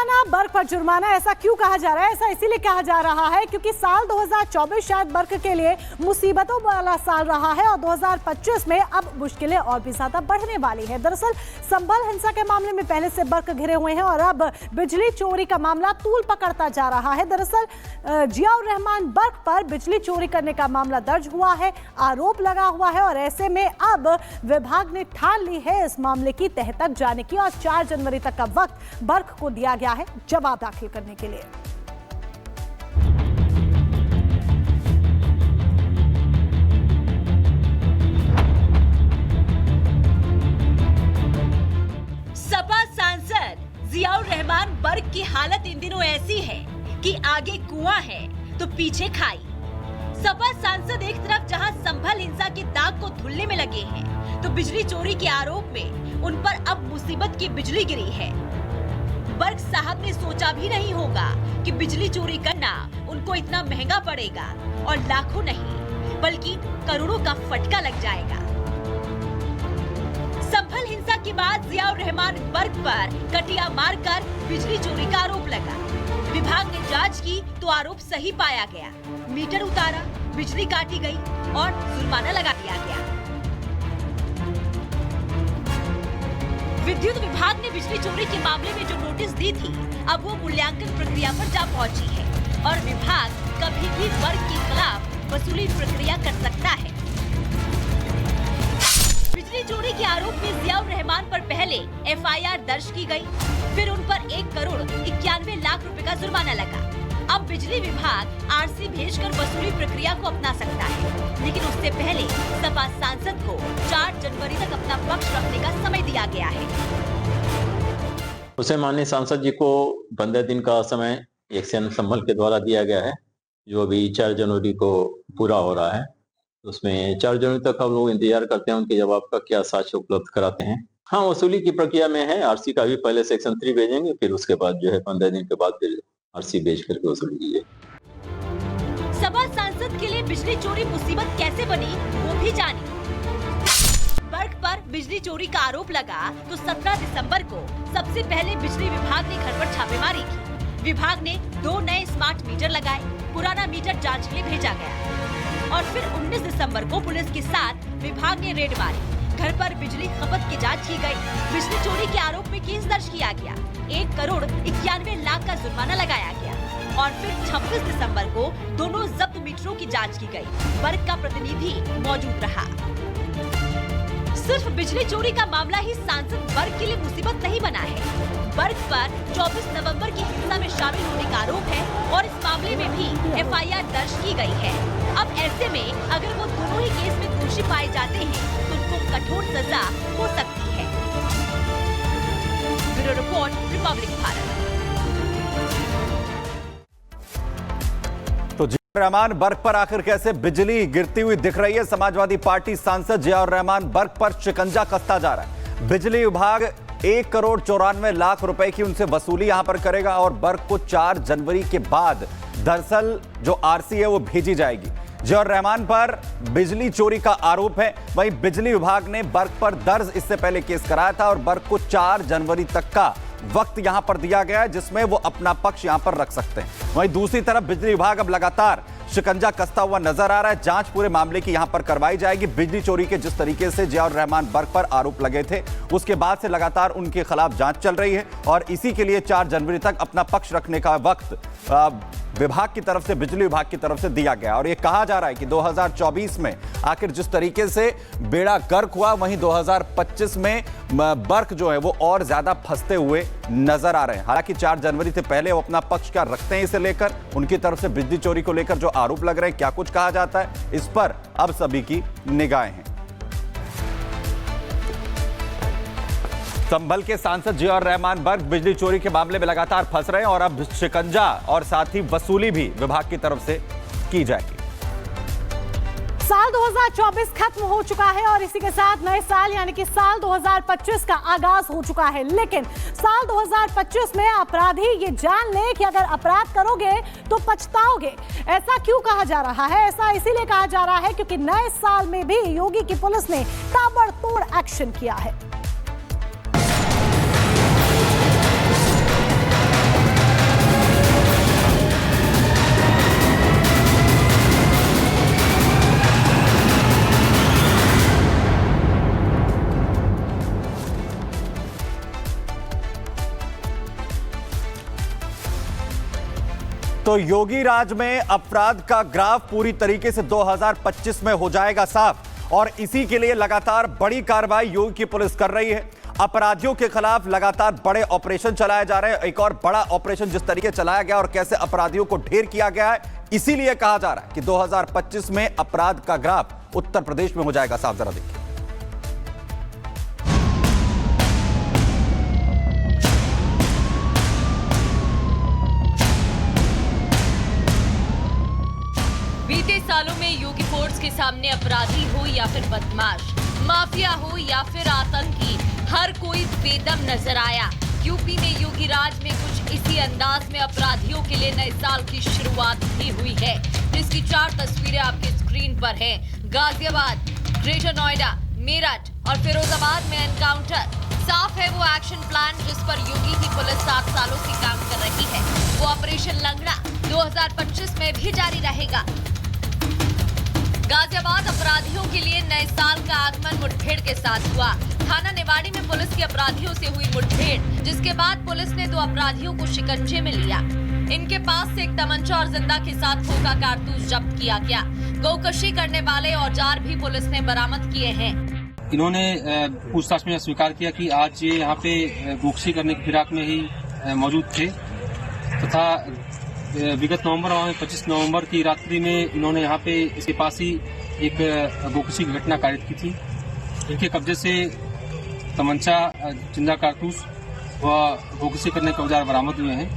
जुर्माना, बर्क पर जुर्माना, ऐसा क्यों कहा जा रहा है? ऐसा इसीलिए कहा जा रहा है क्योंकि साल 2024 शायद बर्क के लिए मुसीबतों वाला साल रहा है और 2025 में अब मुश्किलें और भी ज्यादा बढ़ने वाली है। दरअसल संभल हिंसा के मामले में पहले से बर्क घिरे हुए हैं और अब बिजली चोरी का मामला तूल पकड़ता जा रहा है। दरअसल जियाउर रहमान बर्क पर बिजली चोरी करने का मामला दर्ज हुआ है, आरोप लगा हुआ है और ऐसे में अब विभाग ने ठान ली है इस मामले की तह तक जाने की और 4 जनवरी तक का वक्त बर्क को दिया गया है जवाब दाखिल करने के लिए। सपा सांसद जियाउर रहमान बर्क की हालत इन दिनों ऐसी है कि आगे कुआं है तो पीछे खाई। सपा सांसद एक तरफ जहां संभल हिंसा के दाग को धुलने में लगे हैं तो बिजली चोरी के आरोप में उन पर अब मुसीबत की बिजली गिरी है। बर्क साहब ने सोचा भी नहीं होगा कि बिजली चोरी करना उनको इतना महंगा पड़ेगा और लाखों नहीं बल्कि करोड़ों का फटका लग जाएगा। संभल हिंसा के बाद जियाउर रहमान बर्क पर कटिया मारकर बिजली चोरी का आरोप लगा। विभाग ने जांच की तो आरोप सही पाया गया। मीटर उतारा, बिजली काटी गई और जुर्माना लगा दिया गया। विद्युत विभाग ने बिजली चोरी के मामले में जो नोटिस दी थी अब वो मूल्यांकन प्रक्रिया पर जा पहुंची है और विभाग कभी भी बर्क के खिलाफ वसूली प्रक्रिया कर सकता है। बिजली चोरी के आरोप में जियाउर रहमान पर पहले एफआईआर दर्ज की गई, फिर उन पर 1 करोड़ 91 लाख रुपए का जुर्माना लगा। अब बिजली विभाग आरसी भेजकर वसूली प्रक्रिया को अपना सकता है, लेकिन उससे पहले सपा सांसद को 4 जनवरी तक अपना पक्ष रखने का समय दिया गया है। उसे माननीय सांसद जी को 15 दिन का समय एक्शन संभल के द्वारा दिया गया है, जो अभी 4 जनवरी को पूरा हो रहा है। उसमें 4 जनवरी तक हम लोग इंतजार करते हैं उनके जवाब का, क्या साक्ष्य उपलब्ध कराते हैं। हाँ, वसूली की प्रक्रिया में है। आरसी का भी पहले सेक्शन 3 भेजेंगे, फिर उसके बाद जो है 15 दिन के बाद फिर आरसी भेज करके वसूली कीजिए। सपा सांसद के लिए बिजली चोरी मुसीबत कैसे बनी वो भी जानिए। बर्क पर बिजली चोरी का आरोप लगा तो 17 दिसंबर को सबसे पहले बिजली विभाग ने घर पर छापेमारी की। विभाग ने 2 नए स्मार्ट मीटर लगाए, पुराना मीटर जांच के लिए भेजा गया और फिर 19 दिसंबर को पुलिस के साथ विभाग ने रेड मारी। घर पर बिजली खपत की जांच की गई। बिजली चोरी के आरोप में केस दर्ज किया गया। 1 करोड़ 91 लाख का जुर्माना लगाया गया और फिर 26 दिसंबर को दोनों जब्त मीटरों की जांच की गई। बर्क का प्रतिनिधि मौजूद रहा। सिर्फ बिजली चोरी का मामला ही सांसद बर्क के लिए मुसीबत नहीं बना है। बर्क पर 24 नवंबर की हिंसा में शामिल होने का आरोप है और इस मामले में भी एफआईआर दर्ज की गई है। अब ऐसे में अगर वो दोनों ही केस में दोषी पाए जाते हैं तो उनको कठोर सजा हो सकती है। Bureau report, Republic Bharat. तो जियाउर रहमान बर्क पर आखिर कैसे बिजली गिरती हुई दिख रही है? समाजवादी पार्टी सांसद जियाउर रहमान बर्क पर शिकंजा कसता जा रहा है। बिजली विभाग 1 करोड़ 94 लाख रुपए की उनसे वसूली यहां पर करेगा और बर्क को 4 जनवरी के बाद दरअसल जो आरसी है वो भेजी जाएगी। जियाउर रहमान पर बिजली चोरी का आरोप है। वहीं बिजली विभाग ने बर्क पर दर्ज इससे पहले केस कराया था और बर्क को 4 जनवरी तक का वक्त यहां पर दिया गया है जिसमें वो अपना पक्ष यहां पर रख सकते हैं। वहीं दूसरी तरफ बिजली विभाग अब लगातार शिकंजा कसता हुआ नजर आ रहा है। जांच पूरे मामले की यहां पर करवाई जाएगी। बिजली चोरी के जिस तरीके से जियाउर रहमान बर्क पर आरोप लगे थे उसके बाद से लगातार उनके खिलाफ जांच चल रही है और इसी के लिए 4 जनवरी तक अपना पक्ष रखने का वक्त विभाग की तरफ से, बिजली विभाग की तरफ से दिया गया। और यह कहा जा रहा है कि 2024 में आखिर जिस तरीके से बेड़ा गर्क हुआ वहीं 2025 में बर्क जो है वो और ज्यादा फंसते हुए नजर आ रहे हैं। हालांकि 4 जनवरी से पहले वो अपना पक्ष क्या रखते हैं इसे लेकर, उनकी तरफ से बिजली चोरी को लेकर जो आरोप लग रहे हैं, क्या कुछ कहा जाता है, इस पर अब सभी की निगाहें हैं। संभल के सांसद जियाउर रहमान बर्क बिजली चोरी के मामले में लगातार फंस रहे हैं और अब शिकंजा और साथ ही वसूली भी विभाग की तरफ से की जाएगी। साल 2024 खत्म हो चुका है और इसी के साथ नए साल यानी कि साल 2025 का आगाज हो चुका है। लेकिन साल 2025 में अपराधी ये जान ले कि अगर अपराध करोगे तो पछताओगे। ऐसा क्यों कहा जा रहा है? ऐसा इसीलिए कहा जा रहा है क्योंकि नए साल में भी योगी की पुलिस ने ताबड़तोड़ एक्शन किया है। तो योगी राज में अपराध का ग्राफ पूरी तरीके से 2025 में हो जाएगा साफ और इसी के लिए लगातार बड़ी कार्रवाई योगी की पुलिस कर रही है। अपराधियों के खिलाफ लगातार बड़े ऑपरेशन चलाए जा रहे हैं। एक और बड़ा ऑपरेशन जिस तरीके चलाया गया और कैसे अपराधियों को ढेर किया गया है, इसीलिए कहा जा रहा है कि 2025 में अपराध का ग्राफ उत्तर प्रदेश में हो जाएगा साफ। जरा देखिए। बीते सालों में योगी फोर्स के सामने अपराधी हो या फिर बदमाश, माफिया हो या फिर आतंकी, हर कोई बेदम नजर आया। यूपी में योगी राज में कुछ इसी अंदाज में अपराधियों के लिए नए साल की शुरुआत भी हुई है, जिसकी 4 तस्वीरें आपके स्क्रीन पर हैं। गाजियाबाद, ग्रेटर नोएडा, मेरठ और फिरोजाबाद में एनकाउंटर। साफ है वो एक्शन प्लान जिस पर योगी की पुलिस 7 सालों से काम कर रही है। वो ऑपरेशन लंगड़ा 2025 में भी जारी रहेगा। गाजियाबाद अपराधियों के लिए नए साल का आगमन मुठभेड़ के साथ हुआ। थाना निवाड़ी में पुलिस की अपराधियों से हुई मुठभेड़, जिसके बाद पुलिस ने 2 अपराधियों को शिकंजे में लिया। इनके पास से एक तमंचा और जिंदा के साथ खोखा कारतूस जब्त किया गया। गौकशी करने वाले औजार भी पुलिस ने बरामद किए हैं। इन्होंने पूछताछ में स्वीकार किया कि आज ये यहाँ पे गौकशी करने की फिराक में ही मौजूद थे तथा विगत नवंबर और 25 नवंबर की रात्रि में इन्होंने यहाँ पे इसके पास ही एक गौकशी की घटना कारित की थी। इनके कब्जे से तमंचा, जिंदा कारतूस व गौकशी करने के औजार बरामद हुए हैं।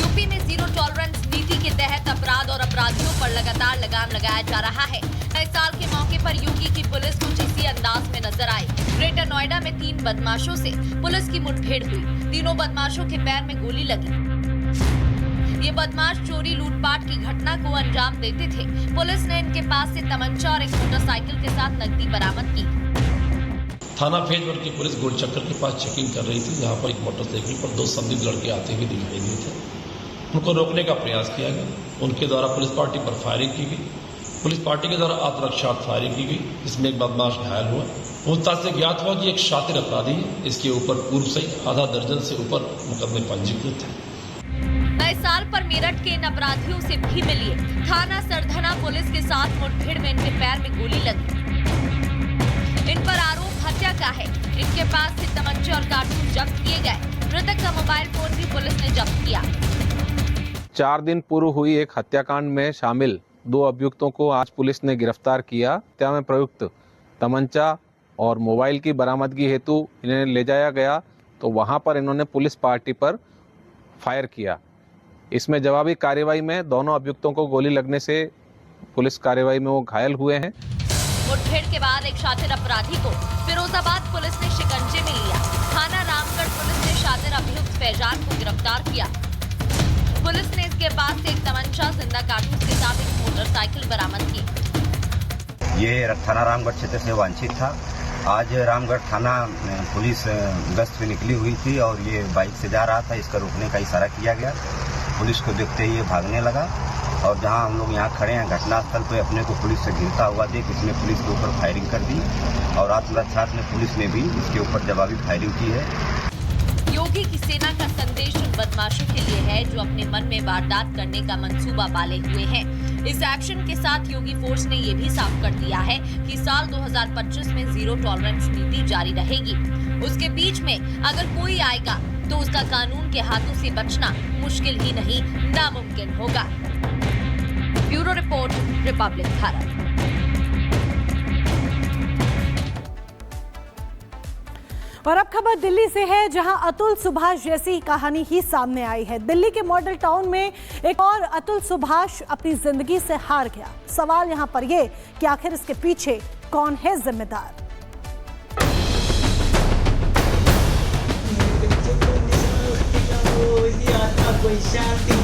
यूपी में जीरो टॉलरेंस नीति के तहत अपराध और अपराधियों पर लगातार लगाम लगाया जा रहा है। नए साल के मौके पर योगी की पुलिस कुछ इसी अंदाज में नजर आई। ग्रेटर नोएडा में 3 बदमाशों से पुलिस की मुठभेड़ हुई। तीनों बदमाशों के पैर में गोली लगी। ये बदमाश चोरी लूटपाट की घटना को अंजाम देते थे। पुलिस ने इनके पास से तमंचा और एक मोटरसाइकिल के साथ नकदी बरामद की। थाना फैजपुर की पुलिस गोलचक्कर के पास चेकिंग कर रही थी, जहां पर एक मोटरसाइकिल पर 2 संदिग्ध लड़के आते हुए दिखाई दिए थे। उनको रोकने का प्रयास किया गया। उनके द्वारा पुलिस पार्टी पर फायरिंग की गई। पुलिस पार्टी के द्वारा आत्मरक्षार्थ फायरिंग की गई, जिसमें एक बदमाश घायल हुआ। पूछताछ से ज्ञात हुआ कि एक शातिर अपराधी है। इसके ऊपर पूर्व से आधा दर्जन से ऊपर मुकदमे पंजीकृत हैं। नए साल पर मेरठ के इन अपराधियों से भी मिलिए। थाना सरधना पुलिस के साथ मुठभेड़ में इनके पैर में गोली लगी। इन पर आरोप हत्या का है। इनके पास से तमंचे और कारतूस जब्त किए गए। मृतक का मोबाइल फोन भी पुलिस ने जब्त किया। 4 दिन पूर्व हुई एक हत्याकांड में शामिल 2 अभियुक्तों को आज पुलिस ने गिरफ्तार किया। हत्या में प्रयुक्त तमंचा और मोबाइल की बरामदगी हेतु इन्हें ले जाया गया, तो वहां पर इन्होंने पुलिस पार्टी पर फायर किया। इसमें जवाबी कार्रवाई में दोनों अभियुक्तों को गोली लगने से पुलिस कार्रवाई में वो घायल हुए हैं। मुठभेड़ के बाद एक शातिर अपराधी को फिरोजाबाद पुलिस ने शिकंजे में लिया। थाना रामगढ़ पुलिस ने शातिर अभियुक्त फैजान को गिरफ्तार किया। पुलिस ने इसके पास से एक तमंचा, जिंदा कारतूस के साथ एक मोटरसाइकिल बरामद की। ये थाना रामगढ़ क्षेत्र से वांछित था। आज रामगढ़ थाना पुलिस गश्त पे निकली हुई थी और ये बाइक से जा रहा था। इसका रोकने का इशारा किया गया। पुलिस को देखते ही ये भागने लगा और जहां हम लोग यहाँ खड़े हैं घटनास्थल पे, अपने को पुलिस से घिरता हुआ देख इसने पुलिस के ऊपर फायरिंग कर दी और आत्मरक्षा में पुलिस ने भी इसके ऊपर जवाबी फायरिंग की है। योगी की सेना का संदेश उन बदमाशों के लिए है जो अपने मन में वारदात करने का मंसूबा पाले हुए हैं। इस एक्शन के साथ योगी फोर्स ने ये भी साफ कर दिया है कि साल 2025 में जीरो टॉलरेंस नीति जारी रहेगी। उसके बीच में अगर कोई आएगा तो उसका कानून के हाथों से बचना मुश्किल ही नहीं, नामुमकिन होगा। Bureau report, Republic Bharat. और अब खबर दिल्ली से है, जहां अतुल सुभाष जैसी कहानी ही सामने आई है। दिल्ली के मॉडल टाउन में एक और अतुल सुभाष अपनी जिंदगी से हार गया। सवाल यहां पर यह कि आखिर इसके पीछे कौन है जिम्मेदार। कोई शांति